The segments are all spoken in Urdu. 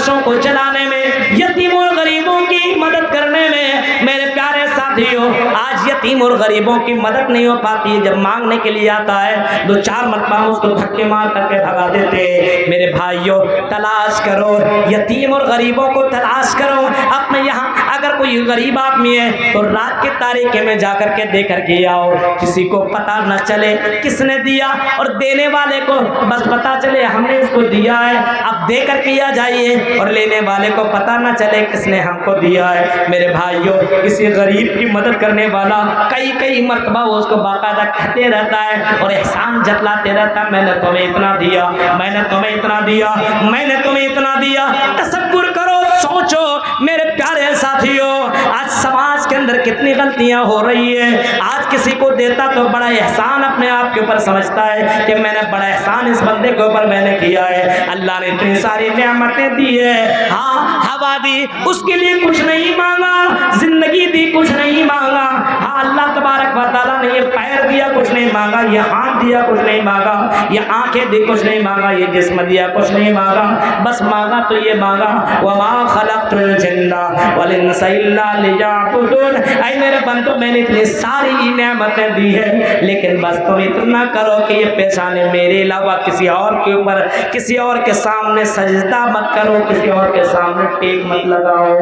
بچوں کو چلانے میں، یتیموں اور غریبوں کی مدد کرنے میں، میرے پیارے ساتھیوں آج یتیم اور غریبوں کی مدد نہیں ہو پاتی ہے۔ جب مانگنے کے لیے آتا ہے 2-4 مرتبہ اس کو دھکے مار کر کے بھگا دیتے ہیں۔ میرے بھائیوں تلاش کرو، یتیم اور غریبوں کو تلاش کرو اپنے یہاں۔ اگر کوئی غریب آدمی ہے تو رات کے تاریکی میں جا کر کے دے کر کے آؤ، کسی کو پتہ نہ چلے کس نے دیا، اور دینے والے کو بس پتہ چلے ہم نے اس کو دیا ہے، اب دے کر کے آ جائیے، اور لینے والے کو پتہ نہ چلے کس نے ہم کو دیا ہے۔ میرے بھائیوں کسی غریب کی مدد کرنے والا کئی مرتبہ وہ اس کو باقاعدہ کہتے رہتا ہے اور احسان جتلاتے رہتا ہے، میں نے تمہیں اتنا دیا، میں نے تمہیں اتنا دیا، میں نے تمہیں اتنا دیا۔ تصور کرو، سوچو میرے پیارے ساتھیوں، آج سماج کے اندر کتنی غلطیاں ہو رہی ہیں۔ آج کسی کو دیتا تو بڑا احسان اپنے آپ کے اوپر سمجھتا ہے کہ میں نے بڑا احسان اس بندے کے اوپر میں نے کیا ہے، اللہ نے اتنی ساری نعمتیں دی ہے، ہاں ہوا دی اس کے لیے کچھ نہیں مانگا، زندگی دی کچھ نہیں مانگا، ہاں اللہ تبارک و تعالیٰ نے یہ پیر دیا کچھ نہیں مانگا، یہ ہاتھ دیا کچھ نہیں مانگا، یہ آنکھیں دی کچھ نہیں مانگا، یہ جسم دیا کچھ نہیں مانگا، بس مانگا تو یہ مانگا وَمَا خَلَقْتُ الْجِنَّ وَالْإِنسَ إِلَّا لِيَعْبُدُونِ۔ اے میرے بندو میں نے اتنی ساری نعمتیں دی ہے، لیکن بس تم اتنا کرو کہ یہ پیشانے میرے علاوہ کسی اور کے اوپر، کسی اور کے سامنے سجدہ مت کرو، کسی اور کے سامنے ٹیک مت لگاؤ۔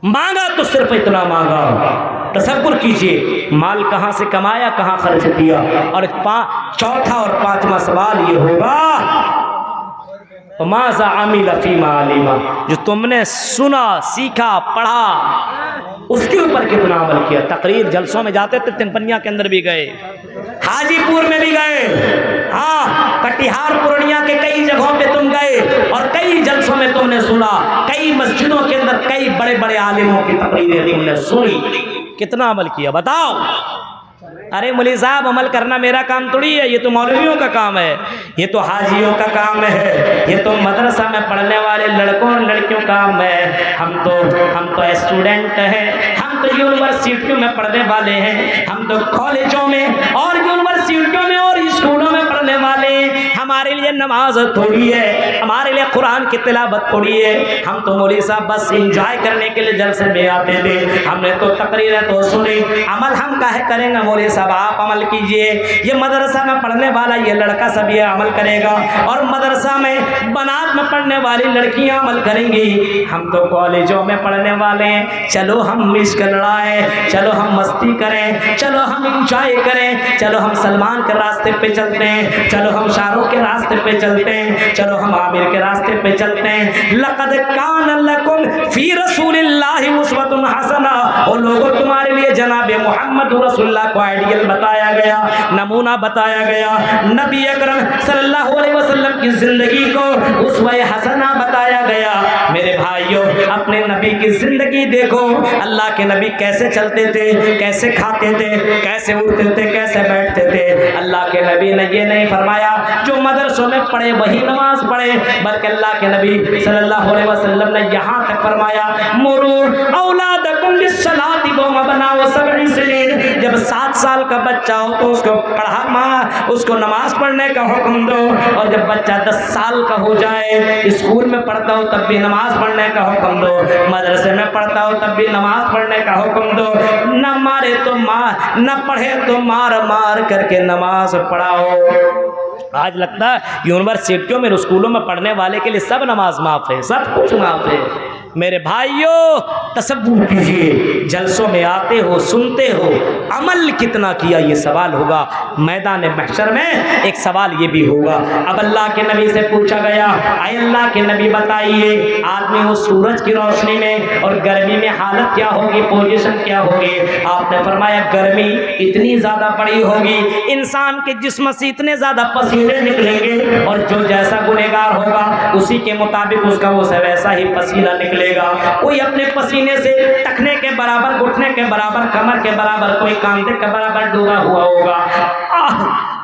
مانگا تو صرف اتنا مانگا۔ تصور کیجئے مال کہاں سے کمایا، کہاں خرچ کیا، اور چوتھا اور پانچواں سوال یہ ہوگا ماذا عمل فیما علم، جو تم نے سنا، سیکھا، پڑھا اس کے اوپر کتنا عمل کیا۔ تقریر جلسوں میں جاتے تھے، تنپنیا کے اندر بھی گئے، حاجی پور میں بھی گئے، ہاں کٹیہار پورنیا کے کئی جگہوں پہ تم گئے اور کئی جلسوں میں تم نے سنا، کئی مسجدوں کے اندر کئی بڑے بڑے عالموں کی تقریریں تم نے سنی، کتنا عمل کیا بتاؤ؟ ارے مولوی صاحب عمل کرنا میرا کام تھوڑی ہے، یہ تو مولویوں کا کام ہے، یہ تو حاجیوں کا کام ہے، یہ تو مدرسہ میں پڑھنے والے لڑکوں اور لڑکیوں کا کام ہے۔ ہم تو اسٹوڈنٹ ہیں، ہم تو یونیورسٹیوں میں پڑھنے والے ہیں، ہم تو کالجوں میں اور یونیورسٹیوں میں اور اسکولوں میں پڑھنے والے ہیں۔ ہمارے لیے نماز تھوڑی ہے، ہمارے لیے قرآن کی تلاوت تھوڑی ہے، ہم تو مولوی صاحب بس انجوائے کرنے کے لیے جلسے میں آتے تھے، ہم نے تو تقریریں تو سنی، عمل ہم کاہے کریں گے؟ مولوی صاحب آپ عمل کیجئے، یہ مدرسہ میں پڑھنے والا یہ لڑکا سب یہ عمل کرے گا، اور مدرسہ میں بنات میں پڑھنے والی لڑکیاں عمل کریں گی، ہم تو کالجوں میں پڑھنے والے ہیں، چلو ہم عشق لڑائیں، چلو ہم مستی کریں، چلو ہم انجوائے کریں، چلو ہم سلمان کے راستے پہ چلتے ہیں، چلو ہم شاہ رخ کے راستے پہ چلتے ہیں، چلو ہم عامر کے راستے پہ چلتے ہیں۔ لقد کان لکم فی رسول اللہ اسوۃ حسنہ، اور لوگوں تمہارے لیے جناب محمد رسول اللہ کو آئیڈیل بتایا گیا، نمونہ بتایا گیا، نبی اکرم صلی اللہ علیہ وسلم کی زندگی کو اسوہ حسنہ بتایا گیا۔ میرے بھائیوں اپنے نبی کی زندگی دیکھو، اللہ کے نبی کیسے چلتے تھے، کیسے کھاتے تھے، کیسے اٹھتے تھے، کیسے بیٹھتے تھے۔ اللہ کے نبی نے یہ نہیں فرمایا جو مدرسوں میں پڑھے وہی نماز پڑھے، بلکہ اللہ کے نبی صلی اللہ علیہ وسلم نے یہاں تک فرمایا مروا اولادکم بالصلاۃ وهم ابناء 7 سنین، جب 7 سال کا بچہ ہو تو اس کو اس کو نماز پڑھنے کا حکم دو، اور جب بچہ 10 سال کا ہو جائے، اسکول میں پڑھتا ہو تب بھی نماز پڑھنے کا حکم دو، مدرسے میں پڑھتا ہو تب بھی نماز پڑھنے کا حکم دو، نہ مارے تو مار، نہ پڑھے تو مار مار کر کے نماز پڑھاؤ۔ آج لگتا ہے یونیورسٹیوں میں اسکولوں میں پڑھنے والے کے لیے سب نماز معاف ہے، سب کچھ معاف ہے۔ میرے بھائیوں تصور کیجئے جلسوں میں آتے ہو، سنتے ہو، عمل کتنا کیا یہ سوال ہوگا۔ میدان محشر میں ایک سوال یہ بھی ہوگا، اب اللہ کے نبی سے پوچھا گیا اے اللہ کے نبی بتائیے آدمی ہو سورج کی روشنی میں اور گرمی میں حالت کیا ہوگی، پوزیشن کیا ہوگی؟ آپ نے فرمایا گرمی اتنی زیادہ بڑی ہوگی، انسان کے جسم سے اتنے زیادہ پسینے نکلیں گے، اور جو جیسا گنہگار ہوگا اسی کے مطابق اس کا اسے ویسا ہی پسینہ نکلے گا۔ کوئی اپنے پسینے سے ٹکنے کے برابر، گھٹنے کے برابر، کمر کے برابر، کوئی کاندھے کے برابر ڈوبا ہوا ہوگا۔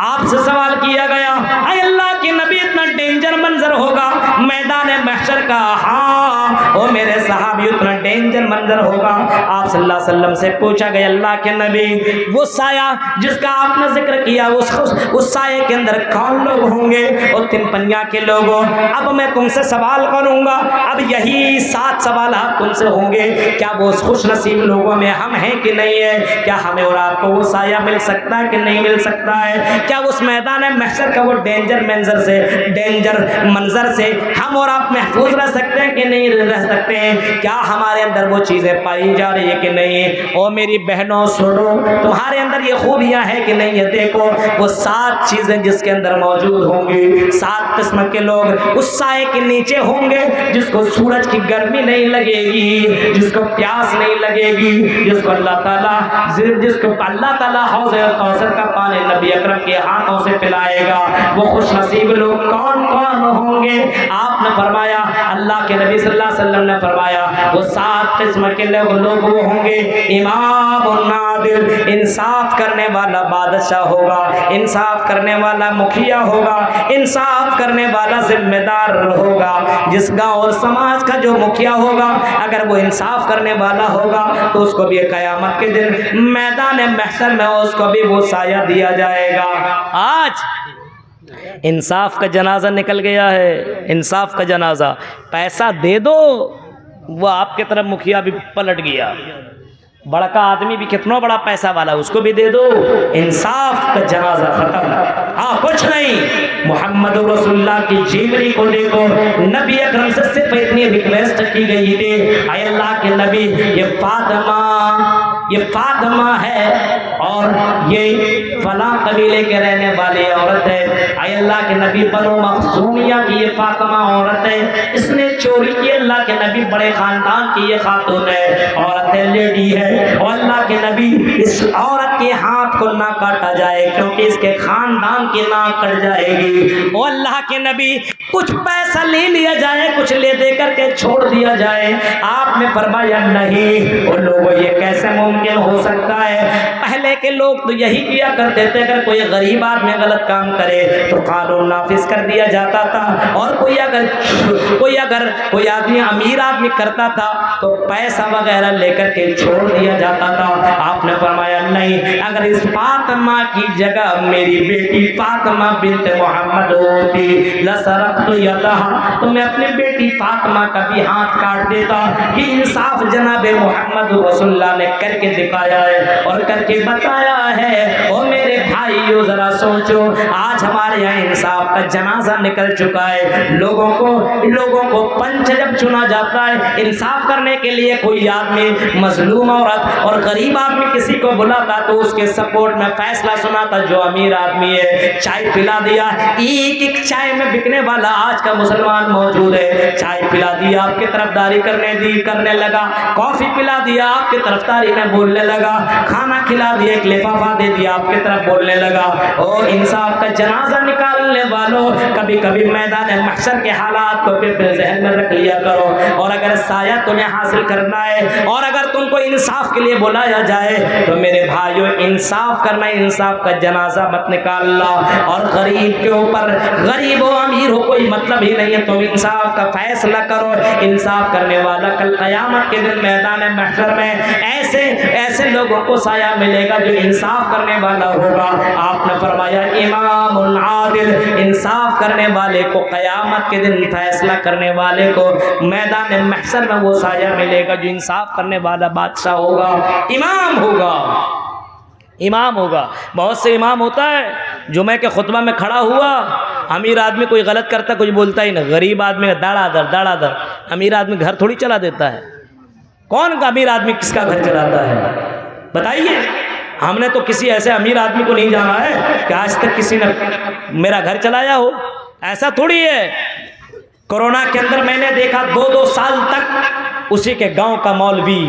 آپ سے سوال کیا گیا اے اللہ کے نبی اتنا ڈینجر منظر ہوگا میدان محشر کا؟ ہاں او میرے صحابی اتنا ڈینجر منظر ہوگا. آپ صلی اللہ علیہ وسلم سے پوچھا گیا اللہ کے نبی وہ سایہ جس کا آپ نے ذکر کیا اس سائے کے اندر کون لوگ ہوں گے؟ اور تن پنیا کے لوگوں. اب میں تم سے سوال کروں گا, اب یہی 7 سوالات تم سے ہوں گے. کیا وہ اس خوش نصیب لوگوں میں ہم ہیں کہ نہیں ہے؟ کیا ہمیں اور آپ کو وہ سایہ مل سکتا ہے کہ نہیں مل سکتا ہے؟ کیا اس میدان محشر کا وہ ڈینجر منظر سے ہم اور آپ محفوظ رہ سکتے ہیں کہ نہیں رہ سکتے ہیں؟ کیا ہمارے اندر وہ چیزیں پائی جا رہی ہے کہ نہیں؟ اور میری بہنوں سنو, تمہارے اندر یہ خوبیاں ہیں کہ نہیں؟ یہ دیکھو وہ 7 چیزیں جس کے اندر موجود ہوں گی. 7 قسم کے لوگ اس سائے کے نیچے ہوں گے جس کو سورج کی گرمی نہیں لگے گی, جس کو پیاس نہیں لگے گی, جس کو اللہ تعالیٰ حوض کوثر کا پانی نبی اکرم کے ہاتھوں سے پلائے گا. وہ خوش نصیب لوگ کون کون ہوں گے؟ آپ نے فرمایا, اللہ کے نبی صلی اللہ علیہ وسلم نے فرمایا وہ 7 قسم کے لوگ وہ ہوں گے. امام العادل, انصاف کرنے والا بادشاہ ہوگا, انصاف کرنے والا مکھیا ہوگا, انصاف کرنے والا ذمہ دار ہوگا. جس گاؤں اور سماج کا جو مکھیا ہوگا اگر وہ انصاف کرنے والا ہوگا تو اس کو بھی قیامت کے دن میدان محشر میں اس کو بھی وہ سایہ دیا جائے گا. آج انصاف کا جنازہ نکل گیا ہے, انصاف کا جنازہ. پیسہ دے دو, وہ آپ کی طرف مکھیا بھی پلٹ گیا. بڑکا آدمی بھی کتنا بڑا پیسہ والا اس کو بھی دے دو, انصاف کا جنازہ ختم. ہاں کچھ نہیں. محمد رسول اللہ کی جیوری کو دیکھو, نبی اکرم سے صرف اتنی ریکویسٹ کی گئی تھی, اے اللہ کے نبی یہ فاطمہ ہے اور یہ فلاں قبیلے کے رہنے والی عورت ہے. اے اللہ کے نبی بنو مخزومیہ کی یہ فاطمہ عورت ہے, اس نے چوری کی. اللہ کے نبی بڑے خاندان کی یہ خاتون ہے, عورت ہے, لیڈی ہے. اور اللہ کے نبی اس عورت کے ہاتھ کو نہ کاٹا جائے کیونکہ اس کے خاندان کی ناک کٹ جائے گی. اور اللہ کے نبی کچھ پیسہ لے لیا جائے, کچھ لے دے کر کے چھوڑ دیا جائے. آپ نے فرمایا نہیں. اور لوگوں یہ کیسے ممکن ہو سکتا ہے؟ پہلے کے لوگ تو یہی کیا کرتے تھے, اگر کوئی غریب آدمی غلط کام کرے تو قانون نافذ کر دیا جاتا تھا, اور کوئی آدمی امیر آدمی کرتا تھا تو پیسہ وغیرہ لے کر کے چھوڑ دیا جاتا تھا. آپ نے فرمایا نہیں, اگر اس فاطمہ کی جگہ میری بیٹی فاطمہ بنت محمد ہوتی لسرقت یدہا, تو میں اپنی بیٹی فاطمہ کا بھی ہاتھ کاٹ دیتا. یہ انصاف جناب محمد رسول اللہ نے کر کے دکھایا ہے اور کر کے بتایا ہے. اور میرے بھائیو ذرا سوچو, آج ہمارے یہاں انصاف کا جنازہ نکل چکا ہے. لوگوں کو پنچ جب چنا جاتا ہے انصاف کرنے کے لیے, کوئی آدمی مظلوم عورت اور غریب آدمی کسی کو بلاتا تو اس کے سپورٹ میں فیصلہ سناتا. جو امیر آدمی ہے چائے پلا دیا, ایک چائے میں بکنے والا آج کا مسلمان موجود ہے. چائے پلا دیا, آپ کی طرفداری کرنے لگا. کافی پلا دیا, آپ کی طرفداری میں بولنے لگا. کھانا کھلا دیا, ایک لفافہ دے دیا, آپ کی طرف بولنے لگا. اور انصاف کا جنازہ نکالنے والوں, کبھی کبھی میدان محشر کے حالات کو پھر ذہن میں رکھ لیا کرو. اور اگر سایہ تمہیں حاصل کرنا ہے اور اگر تم کو انصاف کے لیے بلایا جائے تو میرے بھائیو انصاف کرنا, انصاف کا جنازہ مت نکالنا. اور غریب کے اوپر, غریب ہو امیر ہو کوئی مطلب ہی نہیں ہے, تم انصاف کا فیصلہ کرو. انصاف کرنے والا کل قیامت کے دن میدان محشر میں ایسے لوگوں کو سایہ ملے گا جو انصاف کرنے والا ہوگا. آپ نے فرمایا امام العادل, انصاف کرنے والے کو قیامت کے دن فیصلہ کرنے والے کو میدان محشر میں وہ سایہ ملے گا جو انصاف کرنے والا بادشاہ ہوگا, امام ہوگا. بہت سے امام ہوتا ہے جمعہ کے خطبہ میں کھڑا ہوا, امیر آدمی کوئی غلط کرتا کچھ بولتا ہی نہیں, غریب آدمی کا داڑا در. امیر آدمی گھر تھوڑی چلا دیتا ہے. کون کا امیر آدمی کس کا گھر چلاتا ہے بتائیے؟ ہم نے تو کسی ایسے امیر آدمی کو نہیں جانا ہے کہ آج تک کسی نے میرا گھر چلایا ہو. ایسا تھوڑی ہے. کورونا کے اندر میں نے دیکھا 2 سال تک اسی کے گاؤں کا مولوی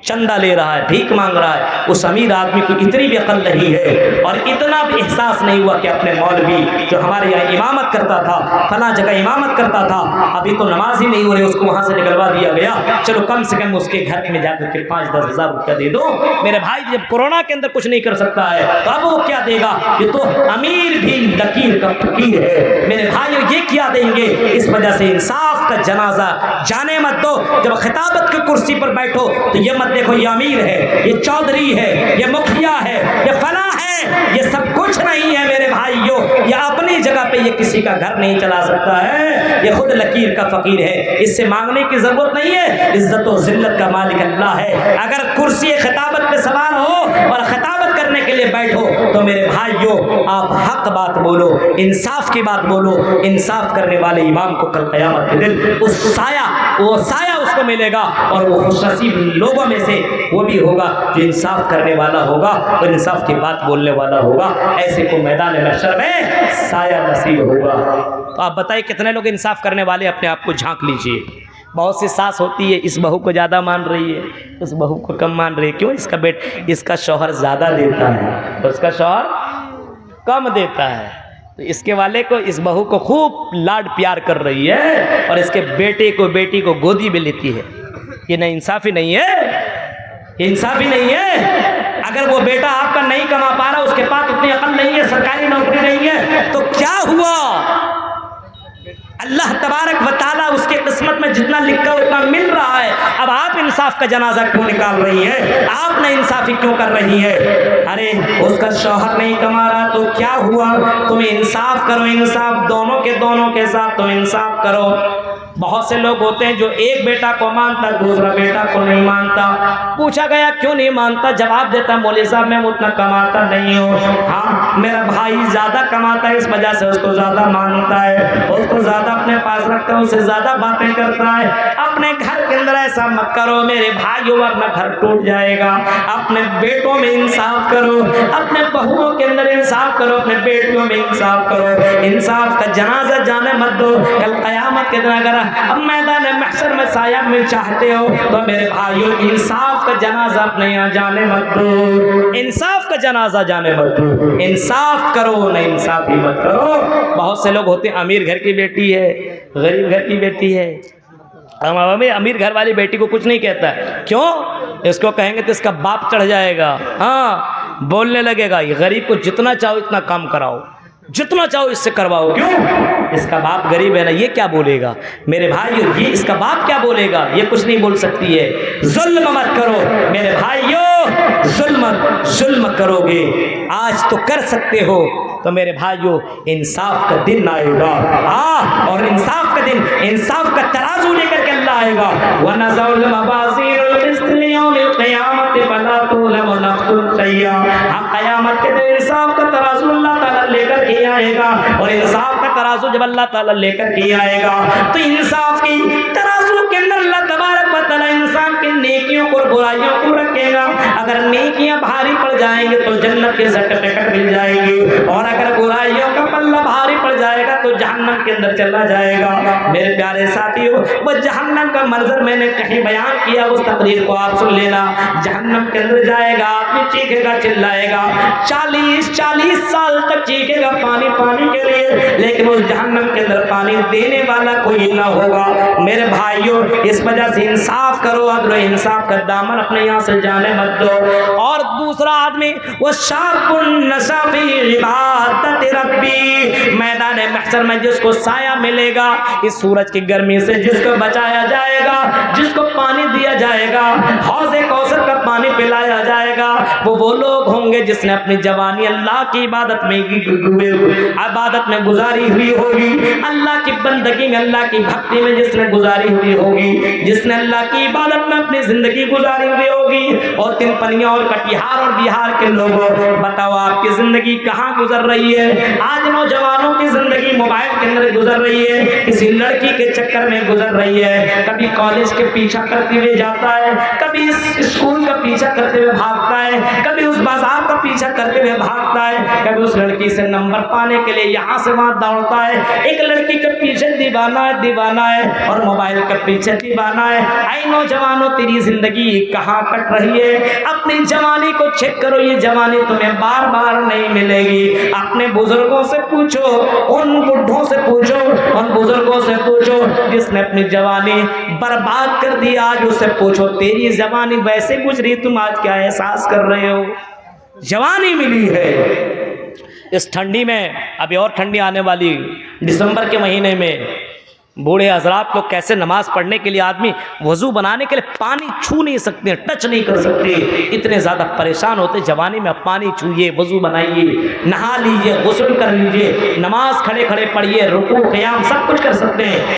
چندہ لے رہا ہے, بھیک مانگ رہا ہے. اس امیر آدمی کو اتنی بھی عقل نہیں ہے اور اتنا بھی احساس نہیں ہوا کہ اپنے مولوی جو ہمارے یہاں امامت کرتا تھا, فلاں جگہ امامت کرتا تھا, ابھی تو نماز ہی نہیں ہو رہی, اس کو وہاں سے نکلوا دیا گیا. چلو کم سے کم اس کے گھر میں جا کر کے 5-10 ہزار روپیہ دے دو. میرے بھائی جب کورونا کے اندر کچھ نہیں کر سکتا ہے تو اب وہ کیا دے گا؟ یہ تو امیر بھی لکیر کا فقیر ہے. میرے بھائیو یہ کیا دیں گے؟ اس وجہ سے انصاف کا جنازہ جانے مت دو. جب خطابت کی کرسی پر بیٹھو تو یہ مت دیکھو یہ امیر ہے, یہ چودھری ہے, یہ مکھیا ہے, یہ فلاں ہے. یہ سب کچھ نہیں ہے میرے بھائیو. یہ اپنی جگہ پہ یہ کسی کا گھر نہیں چلا سکتا ہے, یہ خود لکیر کا فقیر ہے. اس سے مانگنے کی ضرورت نہیں ہے. عزت و ذلت کا مالک اللہ ہے. اگر کرسی خطابت پہ سوار ہو اور خطابت کرنے کے لیے بیٹھو تو میرے بھائیو آپ حق بات بولو, انصاف کی بات بولو. انصاف کرنے والے امام کو کل قیامت کے دن وہ سایہ اس کو ملے گا, اور وہ خوش نصیب لوگوں میں سے وہ بھی ہوگا جو انصاف کرنے والا ہوگا اور انصاف کی بات بولنے والا ہوگا. ایسے کو میدان محشر میں سایہ نصیب ہوگا. تو آپ بتائیں کتنے لوگ انصاف کرنے والے اپنے آپ کو جھانک لیجئے. بہت سی ساس ہوتی ہے اس بہو کو زیادہ مان رہی ہے, اس بہو کو کم مان رہی ہے. کیوں؟ اس کا شوہر زیادہ دیتا ہے اور اس کا شوہر کم دیتا ہے. تو اس کے والے کو, اس بہو کو خوب لاڈ پیار کر رہی ہے اور اس کے بیٹی کو گودی میں لیتی ہے. یہ نہ انصافی نہیں ہے, انصافی نہیں ہے. اگر وہ بیٹا آپ کا نہیں کما پا رہا, اس کے پاس اتنی عقل نہیں ہے, سرکاری نوکری نہیں ہے, تو کیا ہوا؟ اللہ تبارک و تعالیٰ اس کے قسمت میں جتنا لکھا اتنا مل رہا ہے. اب آپ انصاف کا جنازہ کیوں نکال رہی ہیں؟ آپ نے انصافی کیوں کر رہی ہے؟ ارے اس کا شوہر نہیں کما رہا تو کیا ہوا؟ تم انصاف کرو, انصاف دونوں کے ساتھ تم انصاف کرو. بہت سے لوگ ہوتے ہیں جو ایک بیٹا کو مانتا دوسرا بیٹا کو نہیں مانتا. پوچھا گیا کیوں نہیں مانتا؟ جواب دیتا مولوی صاحب میں اتنا کماتا نہیں ہوں. ہاں میرا بھائی زیادہ کماتا ہے اس وجہ سے اس کو زیادہ مانتا ہے, اس کو زیادہ اپنے پاس رکھتا ہے, اس سے زیادہ باتیں کرتا ہے. اپنے گھر کے اندر ایسا مت کرو میرے بھائیوں ورنہ گھر ٹوٹ جائے گا. اپنے بیٹوں میں انصاف کرو, اپنے بہوؤں کے اندر انصاف کرو, اپنے بیٹیوں میں انصاف کرو. انصاف کا جنازہ جانے مت دو. کل قیامت کے دن اگر اب میدان محشر میں سایہ میں چاہتے ہو تو میرے بھائیوں انصاف کا جنازہ اپنے یہاں جانے مت دو. انصاف کا جنازہ جانے مت دو. انصاف کرو, نہ انصافی مت کرو. بہت سے لوگ ہوتے ہیں امیر گھر کی بیٹی ہے, غریب گھر کی بیٹی ہے. امیر گھر والی بیٹی کو کچھ نہیں کہتا ہے. کیوں؟ اس کو کہیں گے تو اس کا باپ چڑھ جائے گا, ہاں بولنے لگے گا. یہ غریب کو جتنا چاہو اتنا کام کراؤ, جتنا چاہو اس سے کرواؤ. کیوں؟ اس کا باپ غریب ہے نا, یہ کیا بولے گا؟ میرے بھائیو یہ اس کا باپ کیا بولے گا؟ یہ کچھ نہیں بول سکتی ہے. ظلم مت کرو میرے بھائیو, ظلم کرو گے آج تو کر سکتے ہو تو میرے بھائیو انصاف کا دن آئے گا. اور انصاف کا دن, انصاف کا ترازو لے کر کے اللہ آئے گا. وَنَزَعُ الْمَوَازِينَ الْقِسْطَ لِيَوْمِ الْقِيَامَةِ فَلَا تُظْلَمُ نَفْسٌ شَيْئًا. قیامت کے دن انصاف کا ترازو اللہ تعالیٰ لے کر کے آئے گا. اور انصاف کا ترازو جب اللہ تعالیٰ لے کر کے آئے گا تو انصاف کی ترازو کے اندر اللہ تبارک و تعالیٰ انسان کی نیکیوں کو اور برائیوں کو رکھے گا. اگر نیکیاں بھاری پڑ جائیں گے تو جنت کے سرٹیفکیٹ مل جائے گی, اور اگر برائیوں کا پلہ بھاری پڑ جائے گا تو جہنم کے اندر چلا جائے گا. میرے پیارے ساتھیو, وہ جہنم کا منظر میں نے کہیں بیان کیا, اس تقریر کو آپ سن لینا. جہنم کے اندر جائے گا, آدمی چیخے گا, چلائے گا, 40 سال تک چیخے گا پانی کے لیے, لیکن اس جہنم کے اندر پانی دینے والا کوئی نہ ہوگا. میرے بھائیوں اس وجہ سے انصاف کرو, عدل و انصاف کا دامن اپنے یہاں سے جانے مت دو. اور دوسرا آدمی وہ شاب النشا فی عبادت ربی, میدان محشر میں جس کو سایہ ملے گا اس سورج کی گرمی سے, جس کو بچایا جائے گا, جس کو پانی دیا جائے گا, حوض کوثر کا پانی پلایا جائے گا, وہ لوگ ہوں گے جس نے اپنی جوانی اللہ کی عبادت میں گزاری ہوئی ہوگی, اللہ کی بندگی میں, اللہ کی بھکتی میں جس نے گزاری ہوئی ہوگی, جس نے اللہ کی عبادت میں اپنی زندگی گزاری ہوئی ہوگی. اور تن پنیوں اور کٹیہار اور بہار کے لوگوں بتاؤ آپ کی زندگی کہاں گزر رہی ہے؟ آج نوجوانوں کی زندگی موبائل کے اندر گزر رہی ہے, کسی لڑکی کے چکر میں گزر رہی ہے. کبھی کالج کے پیچھا کرتے ہوئے جاتا ہے, کبھی اسکول کا پیچھا کرتے ہوئے بھاگتا ہے, کبھی اس بازار کا پیچھا کرتے ہوئے بھاگتا ہے, کبھی اس لڑکی سے نمبر پانے کے لیے یہاں سے وہاں دوڑتا ہے. ایک لڑکی کے پیچھے دیوانہ ہے اور موبائل کے پیچھے دیوانہ ہے. اے نوجوانوں تیری زندگی کہاں کٹ رہی ہے؟ اپنی جوانی کو چیک کرو, یہ جوانی تمہیں بار بار نہیں ملے گی. اپنے بزرگوں سے پوچھو, ان بڈھوں سے پوچھو, ان بزرگوں سے پوچھو جس نے اپنی جوانی برباد کر دی, آج اسے پوچھو تیری جوانی ویسے گزری, تم آج کیا احساس کر رہے ہو؟ جوانی ملی ہے اس ٹھنڈی میں, ابھی اور ٹھنڈی آنے والی دسمبر کے مہینے میں, بوڑھے حضرات لوگ کیسے نماز پڑھنے کے لیے آدمی وضو بنانے کے لیے پانی چھو نہیں سکتے, ٹچ نہیں کر سکتے, اتنے زیادہ پریشان ہوتے. جوانی میں پانی چھوئیے, وضو بنائیے, نہا لیجئے, غسل کر لیجئے, نماز کھڑے کھڑے پڑھیے, رکوع قیام سب کچھ کر سکتے ہیں.